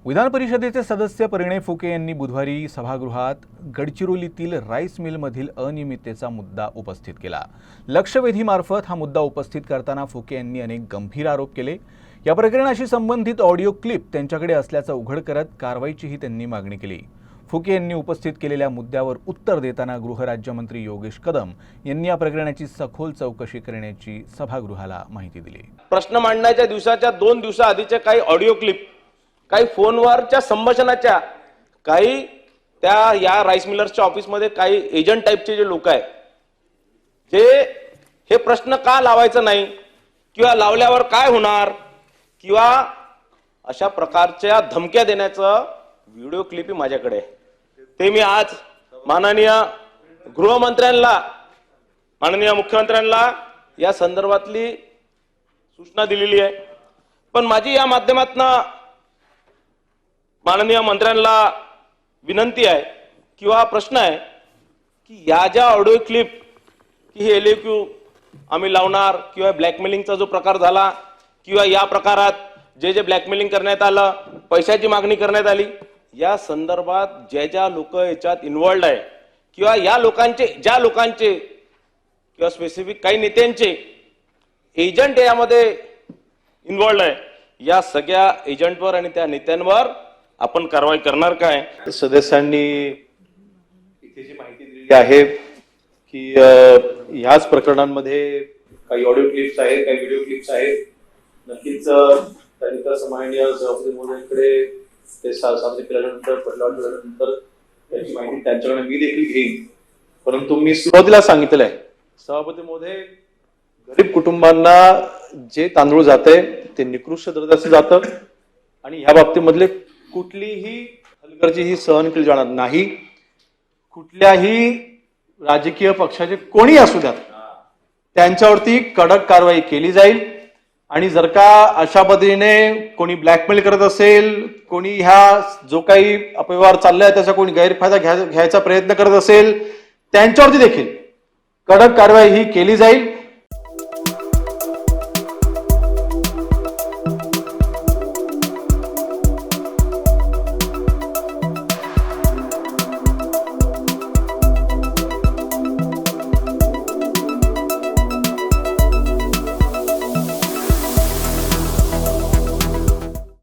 विधान परिषदेचे सदस्य परिणय फुके यांनी बुधवारी सभागृहात गडचिरोलीतील राईस मिलमधील अनियमिततेचा मुद्दा उपस्थित केला। लक्षवेधीमार्फत हा मुद्दा उपस्थित करताना फुके यांनी अनेक गंभीर आरोप केले। या प्रकरणाशी संबंधित ऑडिओ क्लिप त्यांच्याकडे असल्याचं उघड करत कारवाईचीही त्यांनी मागणी केली। फुके यांनी उपस्थित केलेल्या मुद्द्यावर उत्तर देताना गृहराज्यमंत्री योगेश कदम यांनी या प्रकरणाची सखोल चौकशी करण्याची सभागृहाला माहिती दिली। प्रश्न मांडण्याच्या दिवसाच्या 2 दिवसाआधीचे काही ऑडिओ क्लिप, काही फोनवरच्या संभाषणाच्या, काही त्या या राईस मिलर्सच्या ऑफिसमध्ये काही एजंट टाइपचे जे लोक आहेत, हे प्रश्न का लावायचं नाही किंवा लावल्यावर काय होणार किंवा अशा प्रकारच्या धमक्या देण्याचं व्हिडिओ क्लिप माझ्याकडे आहे। ते मी आज माननीय गृहमंत्र्यांना, माननीय मुख्यमंत्र्यांना या संदर्भातली सूचना दिलेली आहे। पण माझी या माध्यमातून माननीय मंत्र्यांना विनंती आहे किंवा प्रश्न आहे की या ज्या ऑडिओ क्लिप की हे एलएक्यू आम्ही लावणार किंवा ब्लॅकमेलिंगचा जो प्रकार झाला किंवा या प्रकारात जे ब्लॅकमेलिंग करण्यात आलं, पैशाची मागणी करण्यात आली, या संदर्भात ज्या लोक याच्यात इन्व्हॉल्ड आहे किंवा या लोकांचे, ज्या लोकांचे किंवा स्पेसिफिक काही नेत्यांचे एजंट यामध्ये इन्व्हॉल्ड आहे, या सगळ्या एजंटवर आणि त्या नेत्यांवर आपण कारवाई करणार काय? सदस्यांनी इथे जी माहिती दिली आहे की ह्याच प्रकरणांमध्ये काही ऑडिओ क्लिप्स आहेत, काही व्हिडिओ क्लिप्स आहेत। नक्कीच त्यांनी तर समाननीय सभापती महोदयांकडे ते सादर केल्यानंतर पटलावल्यानंतर त्याची माहिती त्यांच्याकडे मी देखील घेईन। परंतु मी सुरुवातीला सांगितलं आहे, सभापती महोदय, गरीब कुटुंबांना जे तांदूळ जाते ते निकृष्ट दर्जाचे जातं आणि ह्या बाबतीमधले कुठलीही हलगर्जी सहन केली जाणार नाही। कुठल्याही राजकीय पक्षाचे कोणी असू द्यात, त्यांच्यावरती कडक कारवाई केली जाईल। आणि जर का अशा पद्धतीने कोणी ब्लॅकमेल करत असेल, कोणी ह्या जो काही अपव्यवहार चाललाय त्याचा कोणी गैरफायदा घ्यायचा प्रयत्न करत असेल, त्यांच्यावरती देखील कडक कारवाई ही केली जाईल।